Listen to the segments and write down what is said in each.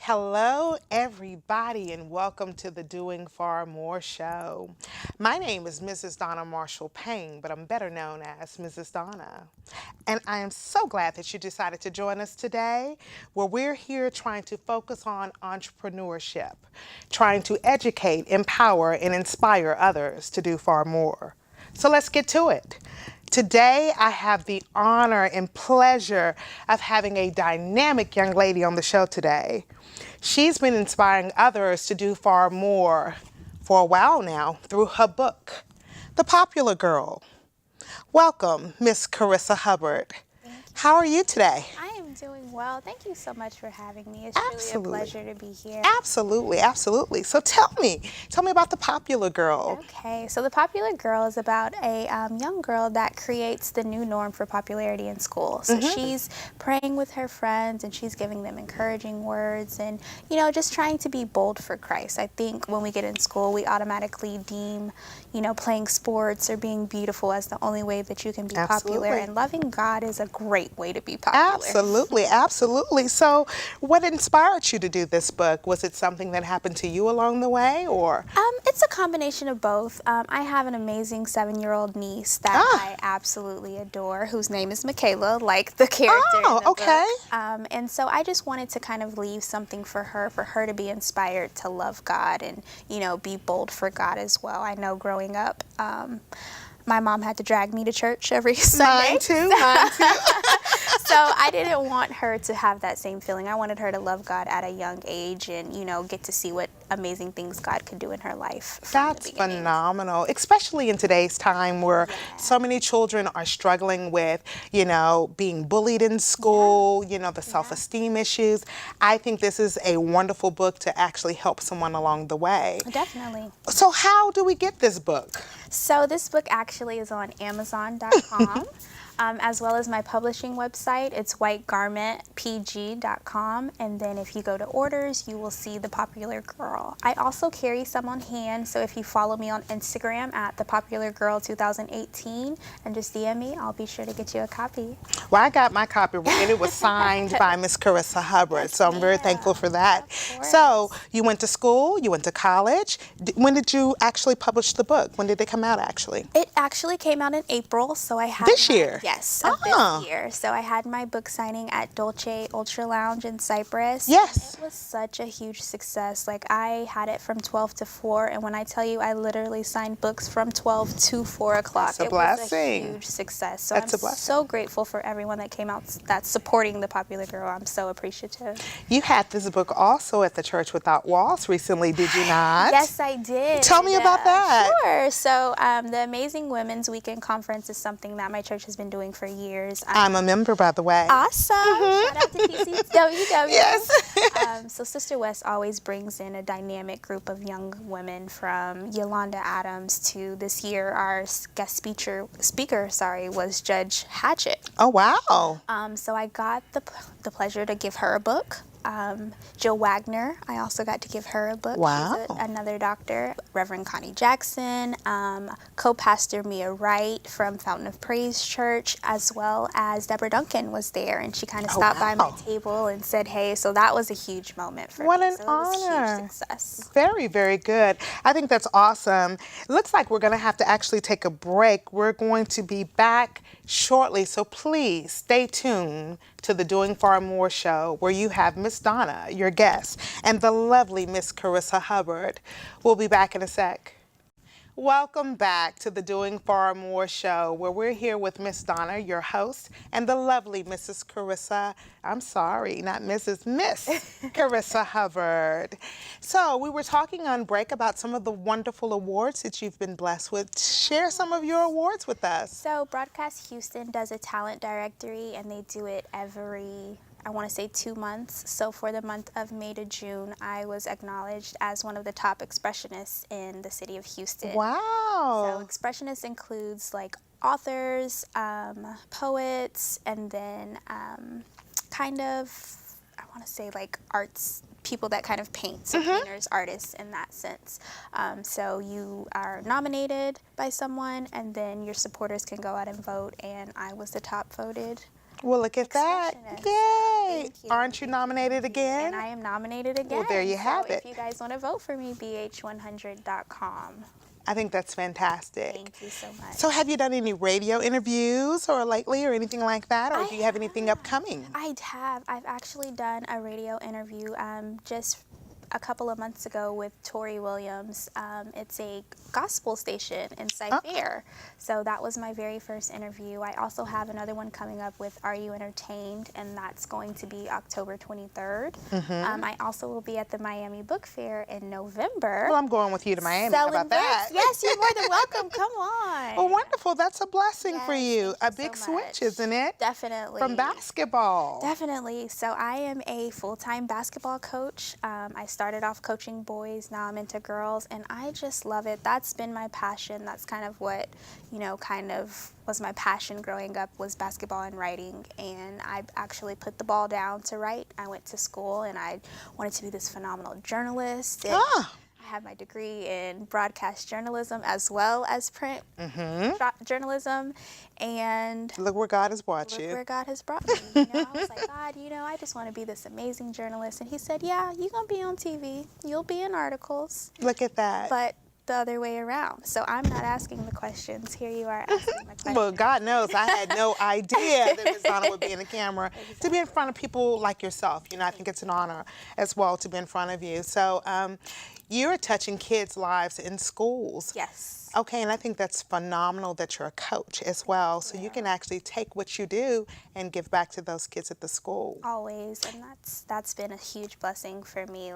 Hello, everybody, and welcome to the Doing Far More show. My name is Mrs. Donna Marshall Payne, but I'm better known as Mrs. Donna. And I am so glad that you decided to join us today, where we're here trying to focus on entrepreneurship, trying to educate, empower, and inspire others to do far more. So let's get to it. Today, I have the honor and pleasure of having a dynamic young lady on the show today. She's been inspiring others to do far more for a while now through her book, The Popular Girl. Welcome, Ms.Karissa Hubbarb. How are you today? I am doing well. Thank you so much for having me. It's Absolutely. truly a pleasure to be here. Absolutely, absolutely. So tell me about The Popular Girl. Okay, so The Popular Girl is about a young girl that creates the new norm for popularity in school. So she's praying with her friends and she's giving them encouraging words and, just trying to be bold for Christ. I think when we get in school, we automatically deem, playing sports or being beautiful as the only way that you can be popular. And loving God is a great way to be popular. Absolutely, absolutely. So what inspired you to do this book? Was it something that happened to you along the way, or? It's a combination of both. I have an amazing 7-year-old niece that I absolutely adore, whose name is Michaela, like the character in the okay. book. And so I just wanted to kind of leave something for her to be inspired to love God and, be bold for God as well. I know growing up, my mom had to drag me to church every Sunday. Mine too. So I didn't want her to have that same feeling. I wanted her to love God at a young age and, get to see what amazing things God could do in her life. That's phenomenal, especially in today's time where so many children are struggling with, being bullied in school, the self-esteem issues. I think this is a wonderful book to actually help someone along the way. Definitely. So how do we get this book? So this book actually is on Amazon.com. As well as my publishing website. It's whitegarmentpg.com, and then if you go to orders, you will see The Popular Girl. I also carry some on hand, so if you follow me on Instagram at The Popular Girl 2018 and just DM me, I'll be sure to get you a copy. Well, I got my copy and it was signed by Ms. Karissa Hubbarb, so I'm very thankful for that. So you went to school, you went to college. When did you actually publish the book? When did it come out actually? It actually came out in April, so I had this year. Yes, of this year. So I had my book signing at Dolce Ultra Lounge in Cyprus. Yes. It was such a huge success. Like, I had it from 12 to 4, and when I tell you I literally signed books from 12 to 4 o'clock. That's a blessing. It was a huge success. So That's a I'm blessing. so grateful for everyone that came out that's supporting The Popular Girl. I'm so appreciative. You had this book also at the Church Without Walls recently, did you not? Yes, I did. Tell me about that. Sure. So the Amazing Women's Weekend Conference is something that my church has been doing for years. I'm a member, by the way. Awesome. Shout out to PCWW. Yes. So Sister West always brings in a dynamic group of young women, from Yolanda Adams to this year our guest speaker was Judge Hatchett. Oh, wow. So I got the pleasure to give her a book. Jill Wagner, I also got to give her a book. Wow. She's another doctor. Reverend Connie Jackson, co-pastor Mia Wright from Fountain of Praise Church, as well as Deborah Duncan was there, and she kind of stopped by my table and said, hey, so that was a huge moment for me. What an so honor. It was a huge success. Very, very good. I think that's awesome. It looks like we're going to have to actually take a break. We're going to be back shortly, so please stay tuned to the Doing Far More show, where you have Miss Donna, your guest, and the lovely Miss Karissa Hubbarb. We'll be back in a sec. Welcome back to the Doing Far More show, where we're here with Miss Donna, your host, and the lovely Mrs. Karissa, I'm sorry, not Mrs., Miss Karissa Hubbarb. So we were talking on break about some of the wonderful awards that you've been blessed with. Share some of your awards with us. So Broadcast Houston does a talent directory, and they do it every, I want to say, 2 months. So for the month of May to June, I was acknowledged as one of the top expressionists in the city of Houston. Wow. So expressionists includes like authors, poets, and then kind of, I want to say, like arts, people that kind of paint, so painters, artists in that sense. So you are nominated by someone, and then your supporters can go out and vote, and I was the top voted Well, look at that. expressionist. Yay. Thank you. Aren't you nominated again? And I am nominated again. Well, there you have so it. If you guys want to vote for me, bh100.com. I think that's fantastic. Thank you so much. So have you done any radio interviews or lately or anything like that? Or do you have anything upcoming? I've actually done a radio interview just a couple of months ago with Tori Williams. It's a gospel station in Cypher. So that was my very first interview. I also have another one coming up with Are You Entertained? And that's going to be October 23rd. I also will be at the Miami Book Fair in November. Well, I'm going with you to Miami. How about that? Yes, you're more than welcome. Come on. Well, wonderful. That's a blessing for Yes, you. A thank big so much. switch, isn't it? Definitely. From basketball. Definitely. So I am a full-time basketball coach. I started off coaching boys, now I'm into girls, and I just love it. That's been my passion. That's kind of what, kind of was my passion growing up, was basketball and writing. And I actually put the ball down to write. I went to school and I wanted to be this phenomenal journalist. And I have my degree in broadcast journalism as well as print journalism. And look where God has brought look you. where God has brought me. I was like, God, I just want to be this amazing journalist. And he said, yeah, you're going to be on TV. You'll be in articles. Look at that. But the other way around. So I'm not asking the questions. Here you are asking the questions. Well, God knows I had no idea that Ms. Donna would be in the camera. To be in front of people like yourself, I think it's an honor as well to be in front of you. So you're touching kids' lives in schools. Yes. Okay, and I think that's phenomenal that you're a coach as well. So you can actually take what you do and give back to those kids at the school. Always, and that's been a huge blessing for me,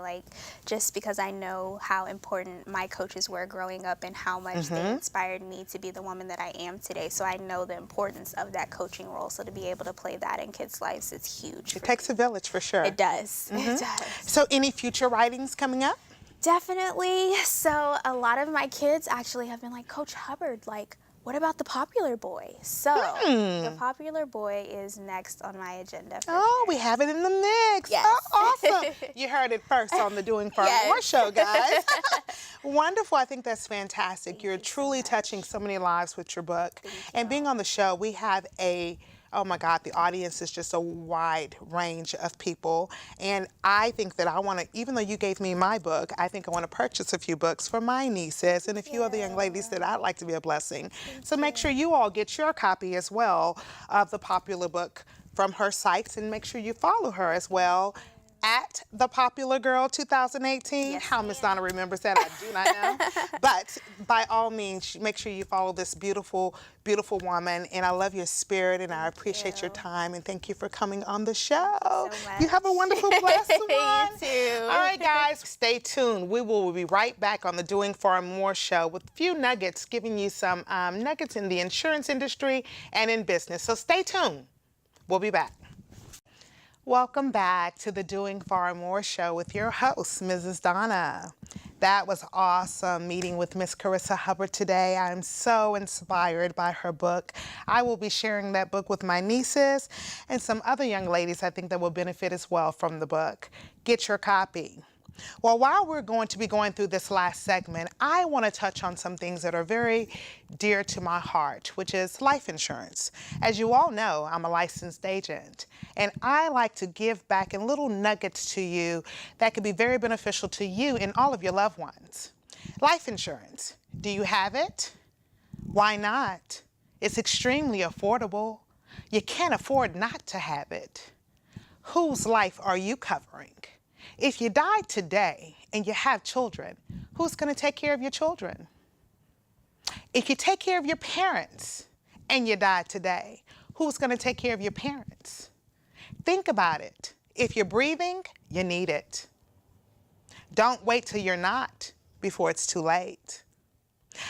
just because I know how important my coaches were growing up and how much they inspired me to be the woman that I am today. So I know the importance of that coaching role. So to be able to play that in kids' lives is huge. It takes a village for sure. It does. It does. So any future writings coming up? Definitely. So a lot of my kids actually have been like, Coach Hubbard, what about the popular boy? So the popular boy is next on my agenda. We have it in the mix. Yes. Oh, awesome. You heard it first on the Doing Far More show, guys. Wonderful. I think that's fantastic. You're truly touching so many lives with your book. And being on the show, we have oh my God, the audience is just a wide range of people. And I think that I want to, even though you gave me my book, I think I want to purchase a few books for my nieces and a few other young ladies that I'd like to be a blessing. So make sure you all get your copy as well of the popular book from her sites, and make sure you follow her as well at The Popular Girl 2018. Yes, How Miss Donna remembers that, I do not know. But by all means, make sure you follow this beautiful, beautiful woman. And I love your spirit, and I appreciate your time. And thank you for coming on the show. Thank you so much. You have a wonderful, blessed one. You too. All right, guys, stay tuned. We will be right back on the Doing Far More show with a few nuggets, giving you some nuggets in the insurance industry and in business. So stay tuned. We'll be back. Welcome back to the Doing Far More show with your host, Mrs. Donna. That was awesome meeting with Ms. Karissa Hubbarb today. I'm so inspired by her book. I will be sharing that book with my nieces and some other young ladies I think that will benefit as well from the book. Get your copy. Well, while we're going to be going through this last segment, I want to touch on some things that are very dear to my heart, which is life insurance. As you all know, I'm a licensed agent, and I like to give back in little nuggets to you that could be very beneficial to you and all of your loved ones. Life insurance. Do you have it? Why not? It's extremely affordable. You can't afford not to have it. Whose life are you covering? If you die today and you have children, who's going to take care of your children? If you take care of your parents and you die today, who's going to take care of your parents? Think about it. If you're breathing, you need it. Don't wait till you're not before it's too late.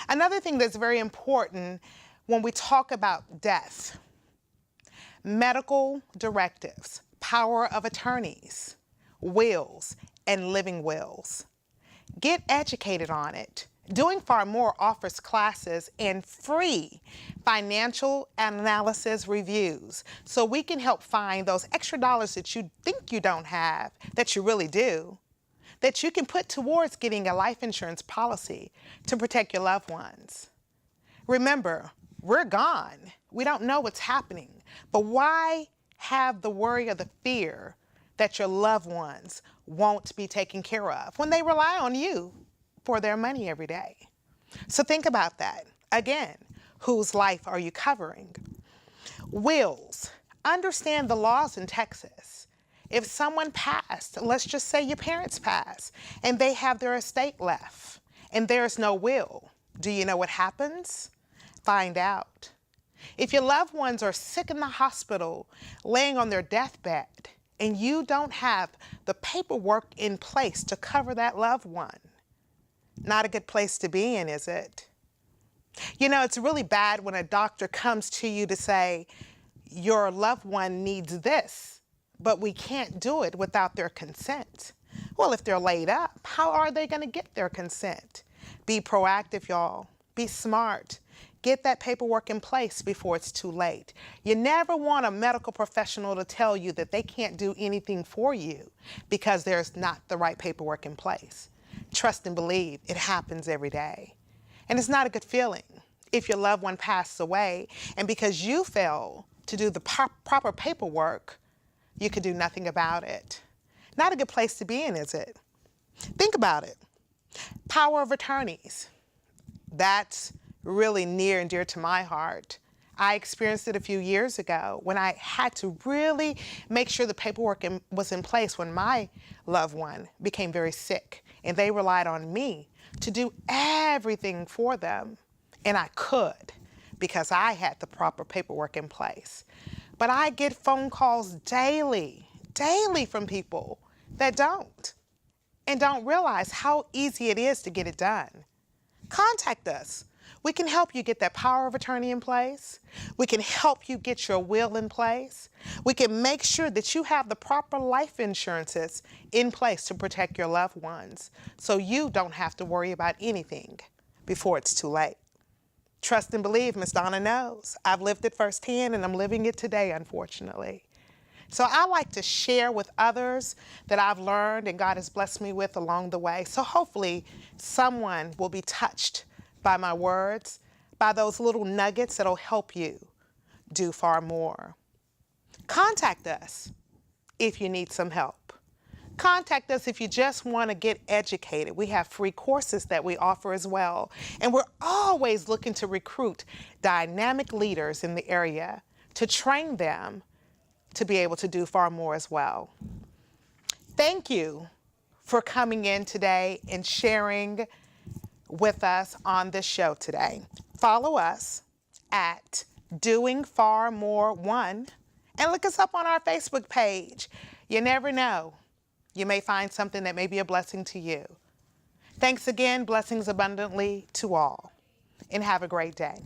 Another thing that's very important when we talk about death, medical directives, power of attorneys, wills, and living wills. Get educated on it. Doing Far More offers classes and free financial analysis reviews so we can help find those extra dollars that you think you don't have, that you really do, that you can put towards getting a life insurance policy to protect your loved ones. Remember, we're gone. We don't know what's happening, but why have the worry or the fear that your loved ones won't be taken care of when they rely on you for their money every day. So think about that. Again, whose life are you covering? Wills. Understand the laws in Texas. If someone passed, let's just say your parents passed, and they have their estate left, and there's no will, do you know what happens? Find out. If your loved ones are sick in the hospital, laying on their deathbed, and you don't have the paperwork in place to cover that loved one, not a good place to be in, is it? You know, it's really bad when a doctor comes to you to say, your loved one needs this, but we can't do it without their consent. Well, if they're laid up, how are they going to get their consent? Be proactive, y'all. Be smart. Get that paperwork in place before it's too late. You never want a medical professional to tell you that they can't do anything for you because there's not the right paperwork in place. Trust and believe, it happens every day. And it's not a good feeling if your loved one passes away and because you fail to do the proper paperwork, you could do nothing about it. Not a good place to be in, is it? Think about it. Power of attorneys. That's really near and dear to my heart. I experienced it a few years ago when I had to really make sure the paperwork was in place when my loved one became very sick, and they relied on me to do everything for them. And I could because I had the proper paperwork in place. But I get phone calls daily from people that don't and don't realize how easy it is to get it done. Contact us. We can help you get that power of attorney in place. We can help you get your will in place. We can make sure that you have the proper life insurances in place to protect your loved ones so you don't have to worry about anything before it's too late. Trust and believe, Miss Donna knows. I've lived it firsthand and I'm living it today, unfortunately. So I like to share with others that I've learned and God has blessed me with along the way. So hopefully someone will be touched by my words, by those little nuggets that'll help you do far more. Contact us if you need some help. Contact us if you just want to get educated. We have free courses that we offer as well. And we're always looking to recruit dynamic leaders in the area to train them to be able to do far more as well. Thank you for coming in today and sharing with us on this show today. Follow us at Doing Far More One and look us up on our Facebook page. You never know. You may find something that may be a blessing to you. Thanks again. Blessings abundantly to all. And have a great day.